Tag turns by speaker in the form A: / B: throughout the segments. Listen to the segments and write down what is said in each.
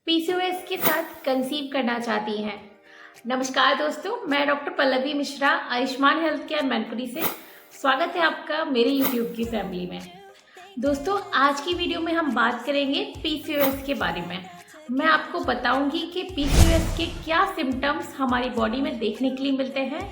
A: PCOS के साथ conceive करना चाहती हैं। नमस्कार दोस्तों, मैं doctor Pallavi Mishra Ayushman health care Mainpuri से स्वागत है आपका मेरे यूट्यूब की फैमिली में। दोस्तों, आज की वीडियो में हम बात करेंगे पीसीओएस के बारे में। मैं आपको बताऊंगी कि पीसीओएस के क्या सिम्टम्स हमारी बॉडी में देखने के लिए मिलते हैं।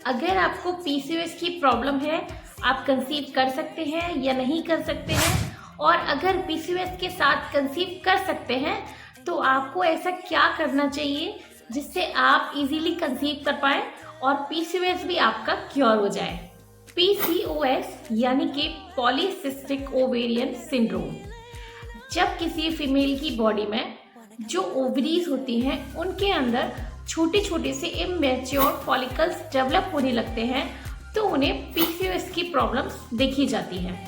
A: अगर आपको पीसीओएस की प्रॉब्लम है, आप कंसीव कर सकते हैं या नहीं कर सकते हैं, और अगर पीसीओएस के साथ कंसीव कर सकते हैं तो आपको ऐसा क्या करना चाहिए जिससे आप इजीली कंसीव कर पाए और पीसीओएस भी आपका क्योर हो जाए। पीसीओएस यानी कि पॉलीसिस्टिक ओवेरियन सिंड्रोम। जब किसी फीमेल की बॉडी में जो ओवरीज होती हैं उनके अंदर छोटे छोटे से इमैच्योर फॉलिकल्स डेवलप होने लगते हैं तो उन्हें पीसीओएस की प्रॉब्लम्स देखी जाती हैं।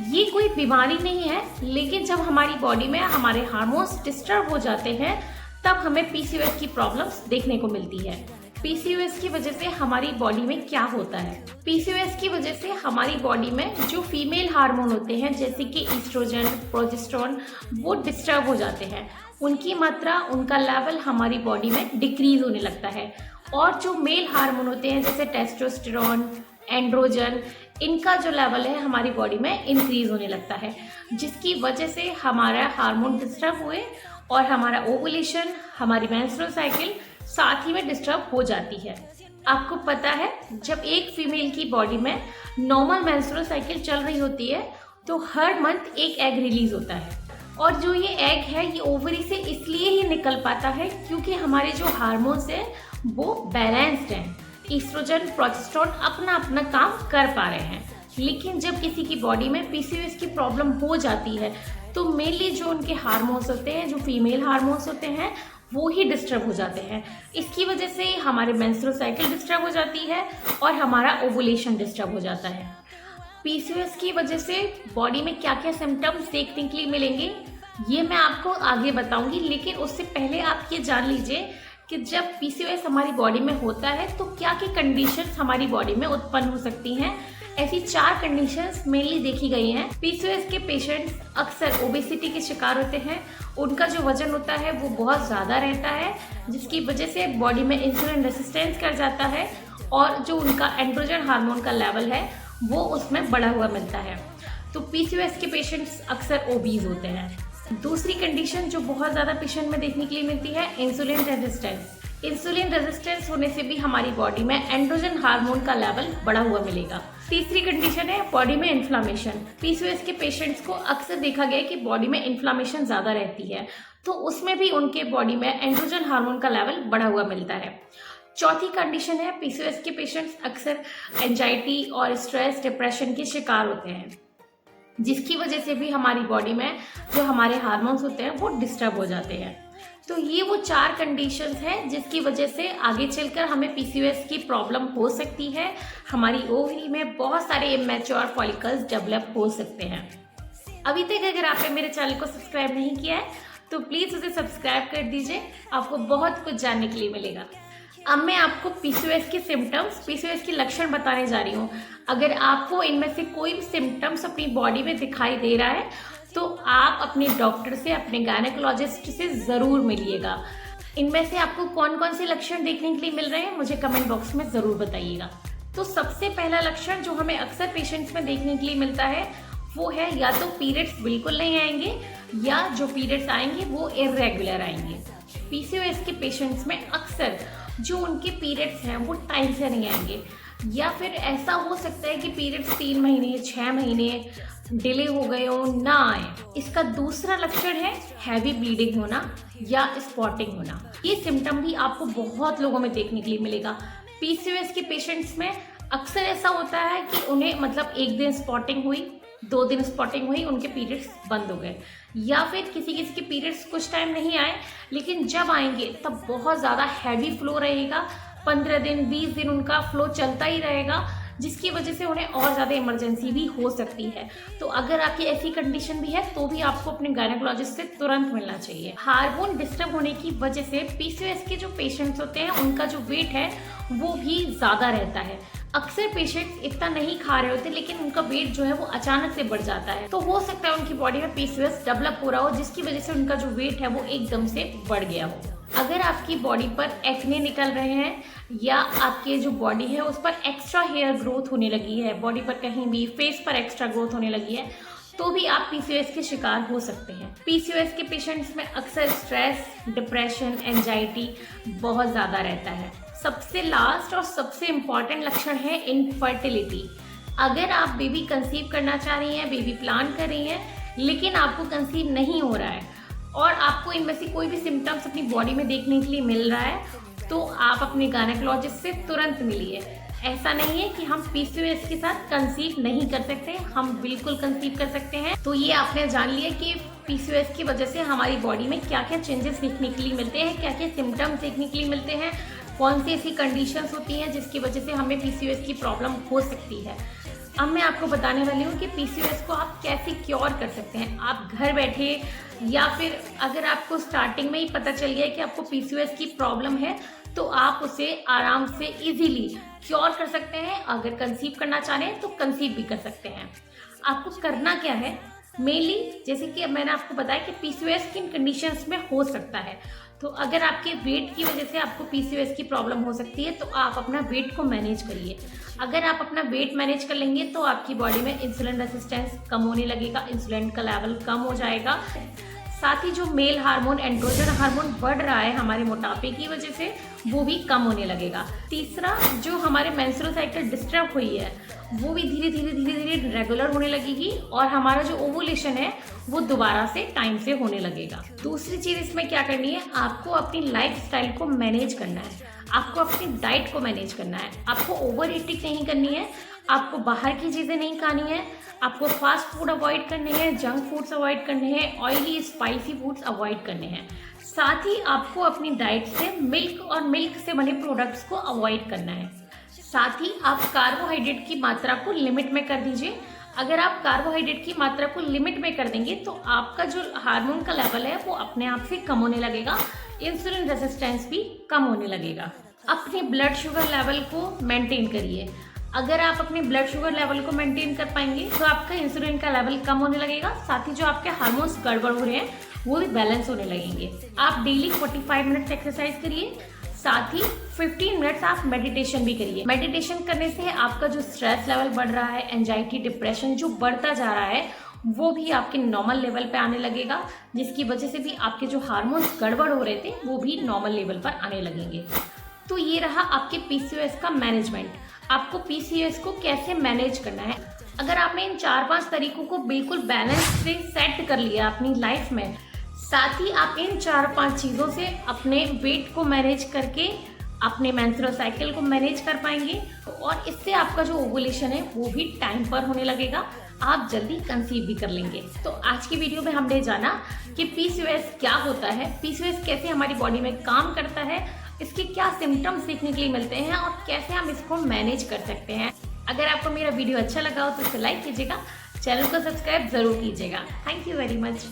A: ये कोई बीमारी नहीं है, लेकिन जब हमारी बॉडी में हमारे हार्मोन्स डिस्टर्ब हो जाते हैं तब हमें पीसीओएस की प्रॉब्लम्स देखने को मिलती है। पीसीओएस की वजह से हमारी बॉडी में क्या होता है? पीसीओएस की वजह से हमारी बॉडी में जो फीमेल हार्मोन होते हैं जैसे कि ईस्ट्रोजन, प्रोजेस्टेरोन, वो डिस्टर्ब हो जाते हैं। उनकी मात्रा, उनका लेवल हमारी बॉडी में डिक्रीज होने लगता है। और जो मेल हार्मोन होते हैं जैसे टेस्टोस्टेरोन, एंड्रोजन, इनका जो लेवल है हमारी बॉडी में इंक्रीज होने लगता है, जिसकी वजह से हमारा हार्मोन डिस्टर्ब हुए और हमारा ओवुलेशन, हमारी मेंस्ट्रुअल साइकिल साथ ही में डिस्टर्ब हो जाती है। आपको पता है, जब एक फीमेल की बॉडी में नॉर्मल मेंस्ट्रुअल साइकिल चल रही होती है तो हर मंथ एक एग रिलीज होता है, और जो ये एग है ये ओवरी से इसलिए ही निकल पाता है क्योंकि हमारे जो हार्मोन्स हैं वो बैलेंस्ड हैं। ईस्ट्रोजन, प्रोजेस्टेरोन अपना अपना काम कर पा रहे हैं। लेकिन जब किसी की बॉडी में पीसीओएस की प्रॉब्लम हो जाती है तो मेनली जो उनके हार्मोन्स होते हैं, जो फीमेल हार्मोन्स होते हैं, वो ही डिस्टर्ब हो जाते हैं। इसकी वजह से हमारे मेंस्ट्रुअल साइकिल डिस्टर्ब हो जाती है और हमारा ओवुलेशन डिस्टर्ब हो जाता है। पीसीओएस की वजह से बॉडी में क्या क्या सिम्टम्स देखने के लिए मिलेंगे ये मैं आपको आगे बताऊंगी, लेकिन उससे पहले आप ये जान लीजिए कि जब पीसीओएस हमारी बॉडी में होता है तो क्या क्या कंडीशंस हमारी बॉडी में उत्पन्न हो सकती हैं। ऐसी 4 कंडीशंस मेनली देखी गई हैं। पीसीओएस के पेशेंट्स अक्सर ओबेसिटी के शिकार होते हैं। उनका जो वजन होता है वो बहुत ज़्यादा रहता है, जिसकी वजह से बॉडी में इंसुलिन रेसिस्टेंस कर जाता है और जो उनका एंड्रोजन हार्मोन का लेवल है वो उसमें बढ़ा हुआ मिलता है। तो पीसीओएस के पेशेंट्स अक्सर ओबीज होते हैं। दूसरी कंडीशन जो बहुत ज़्यादा पेशेंट में देखने के लिए मिलती है, इंसुलिन रेजिस्टेंस। इंसुलिन रेजिस्टेंस होने से भी हमारी बॉडी में एंड्रोजन हार्मोन का लेवल बढ़ा हुआ मिलेगा। तीसरी कंडीशन है बॉडी में इन्फ्लामेशन। पीसीओएस के पेशेंट्स को अक्सर देखा गया है कि बॉडी में इन्फ्लामेशन ज़्यादा रहती है, तो उसमें भी उनके बॉडी में एंड्रोजन हार्मोन का लेवल बढ़ा हुआ मिलता है। चौथी कंडीशन है पीसीओएस के पेशेंट्स अक्सर एंजाइटी और स्ट्रेस, डिप्रेशन के शिकार होते हैं, जिसकी वजह से भी हमारी बॉडी में जो हमारे हार्मोन्स होते हैं वो डिस्टर्ब हो जाते हैं। तो ये वो 4 कंडीशंस हैं जिसकी वजह से आगे चलकर हमें पीसीओएस की प्रॉब्लम हो सकती है। हमारी ओवरी में बहुत सारे इमैच्योर फॉलिकल्स डेवलप हो सकते हैं। अभी तक अगर आपने मेरे चैनल को सब्सक्राइब नहीं किया है तो प्लीज़ उसे सब्सक्राइब कर दीजिए, आपको बहुत कुछ जानने के लिए मिलेगा। अब मैं आपको पीसीओएस के सिम्टम्स, पीसीओएस के लक्षण बताने जा रही हूँ। अगर आपको इनमें से कोई भी सिम्टम्स अपनी बॉडी में दिखाई दे रहा है तो आप अपने डॉक्टर से, अपने गायनेकोलॉजिस्ट से ज़रूर मिलिएगा। इनमें से आपको कौन कौन से लक्षण देखने के लिए मिल रहे हैं मुझे कमेंट बॉक्स में ज़रूर बताइएगा। तो सबसे पहला लक्षण जो हमें अक्सर पेशेंट्स में देखने के लिए मिलता है वो है या तो पीरियड्स बिल्कुल नहीं आएंगे या जो पीरियड्स आएंगे वो इर्रेगुलर आएंगे। पीसीओएस के पेशेंट्स में अक्सर जो उनके पीरियड्स हैं वो टाइम से नहीं आएंगे, या फिर ऐसा हो सकता है कि पीरियड्स 3 महीने, 6 महीने डिले हो गए हो, ना आए। इसका दूसरा लक्षण है हैवी ब्लीडिंग होना या स्पॉटिंग होना। ये सिम्टम भी आपको बहुत लोगों में देखने के लिए मिलेगा। पीसीओएस के पेशेंट्स में अक्सर ऐसा होता है कि उन्हें मतलब एक दिन स्पॉटिंग हुई, 2 दिन स्पॉटिंग हुई, उनके पीरियड्स बंद हो गए, या फिर किसी किसी के पीरियड्स कुछ टाइम नहीं आए लेकिन जब आएंगे तब बहुत ज़्यादा हैवी फ्लो रहेगा। 15 दिन, 20 दिन उनका फ्लो चलता ही रहेगा, जिसकी वजह से उन्हें और ज़्यादा इमरजेंसी भी हो सकती है। तो अगर आपकी ऐसी कंडीशन भी है तो भी आपको अपने गायनेकोलॉजिस्ट से तुरंत मिलना चाहिए। हार्मोन डिस्टर्ब होने की वजह से पीसीओएस के जो पेशेंट्स होते हैं उनका जो वेट है वो भी ज़्यादा रहता है। अक्सर पेशेंट्स इतना नहीं खा रहे होते लेकिन उनका वेट जो है वो अचानक से बढ़ जाता है, तो हो सकता है उनकी बॉडी में पीसीओएस डेवलप हो रहा हो, जिसकी वजह से उनका जो वेट है वो एकदम से बढ़ गया हो। अगर आपकी बॉडी पर एक्ने निकल रहे हैं या आपके जो बॉडी है उस पर एक्स्ट्रा हेयर ग्रोथ होने लगी है, बॉडी पर कहीं भी फेस पर एक्स्ट्रा ग्रोथ होने लगी है, तो भी आप पीसीओएस के शिकार हो सकते हैं। पीसीओएस के पेशेंट्स में अक्सर स्ट्रेस, डिप्रेशन, एंजाइटी बहुत ज़्यादा रहता है। सबसे लास्ट और सबसे इम्पॉर्टेंट लक्षण है इनफर्टिलिटी। अगर आप बेबी कंसीव करना चाह रही हैं, बेबी प्लान कर रही हैं, लेकिन आपको कंसीव नहीं हो रहा है और आपको इनमें से कोई भी सिम्टम्स अपनी बॉडी में देखने के लिए मिल रहा है, तो आप अपने गायनेकोलॉजिस्ट से तुरंत मिलिए। ऐसा नहीं है कि हम पीसीओएस के साथ कंसीव नहीं कर सकते, हम बिल्कुल कंसीव कर सकते हैं। तो ये आपने जान लिया कि पीसीओएस की वजह से हमारी बॉडी में क्या क्या चेंजेस देखने के लिए मिलते हैं, क्या क्या सिम्टम्स देखने के लिए मिलते हैं, कौन सी ऐसी कंडीशंस होती हैं जिसकी वजह से हमें पीसीओएस की प्रॉब्लम हो सकती है। अब मैं आपको बताने वाली हूँ कि पीसीओएस को आप कैसे क्योर कर सकते हैं। आप घर बैठे या फिर अगर आपको स्टार्टिंग में ही पता चल गया कि आपको पीसीओएस की प्रॉब्लम है, तो आप उसे आराम से इजीली क्योर कर सकते हैं। अगर कंसीव करना चाह रहे हैं तो कंसीव भी कर सकते हैं। आपको करना क्या है, मेनली जैसे कि मैंने आपको बताया कि पीसीओएस किन कंडीशंस में हो सकता है, तो अगर आपके वेट की वजह से आपको पीसीओएस की प्रॉब्लम हो सकती है तो आप अपना वेट को मैनेज करिए। अगर आप अपना वेट मैनेज कर लेंगे तो आपकी बॉडी में इंसुलिन रेजिस्टेंस कम होने लगेगा, इंसुलिन का लेवल कम हो जाएगा। साथ ही जो मेल हार्मोन, एंड्रोजन हार्मोन बढ़ रहा है हमारे मोटापे की वजह से, वो भी कम होने लगेगा। तीसरा, जो हमारे मेंस्ट्रुअल साइकिल डिस्टर्ब हुई है वो भी धीरे धीरे रेगुलर होने लगेगी और हमारा जो ओवुलेशन है वो दोबारा से टाइम से होने लगेगा। दूसरी चीज़ इसमें क्या करनी है, आपको अपनी लाइफस्टाइल को मैनेज करना है, आपको अपनी डाइट को मैनेज करना है। आपको ओवर ईटिंग नहीं करनी है, आपको बाहर की चीज़ें नहीं खानी है, आपको फास्ट फूड अवॉइड करने हैं, जंक फूड्स अवॉइड करने हैं, ऑयली स्पाइसी फूड्स अवॉइड करने हैं। साथ ही आपको अपनी डाइट से मिल्क और मिल्क से बने प्रोडक्ट्स को अवॉइड करना है। साथ ही आप कार्बोहाइड्रेट की मात्रा को लिमिट में कर दीजिए। अगर आप कार्बोहाइड्रेट की मात्रा को लिमिट में कर देंगे तो आपका जो हार्मोन का लेवल है वो अपने आप से कम होने लगेगा, इंसुलिन रेजिस्टेंस भी कम होने लगेगा। अपने ब्लड शुगर लेवल को मेंटेन करिए। अगर आप अपने ब्लड शुगर लेवल को मेंटेन कर पाएंगे तो आपका इंसुलिन का लेवल कम होने लगेगा, साथ ही जो आपके हार्मोन्स गड़बड़ हो रहे हैं वो भी बैलेंस होने लगेंगे। आप डेली 45 मिनट्स एक्सरसाइज करिए, साथ ही 15 मिनट्स आप मेडिटेशन भी करिए। मेडिटेशन करने से आपका जो स्ट्रेस लेवल बढ़ रहा है, एंजाइटी, डिप्रेशन जो बढ़ता जा रहा है, वो भी आपके नॉर्मल लेवल पे आने लगेगा, जिसकी वजह से भी आपके जो हार्मोन्स गड़बड़ हो रहे थे वो भी नॉर्मल लेवल पर आने लगेंगे। तो ये रहा आपके पीसीओएस का मैनेजमेंट। आपको पीसीओएस को कैसे मैनेज करना है। अगर आपने इन 4-5 तरीकों को बिल्कुल बैलेंस से सेट कर लिया अपनी लाइफ में, साथ ही आप इन 4-5 चीज़ों से अपने वेट को मैनेज करके अपने मेंस्ट्रुअल साइकिल को मैनेज कर पाएंगे और इससे आपका जो ओवुलेशन है वो भी टाइम पर होने लगेगा, आप जल्दी कंसीव भी कर लेंगे। तो आज की वीडियो में हमने जाना कि पीसीओएस क्या होता है, पीसीओएस कैसे हमारी बॉडी में काम करता है, इसके क्या सिम्टम्स देखने के लिए मिलते हैं और कैसे हम इसको मैनेज कर सकते हैं। अगर आपको मेरा वीडियो अच्छा लगा हो तो इसे लाइक कीजिएगा, चैनल को सब्सक्राइब जरूर कीजिएगा। Thank you very much.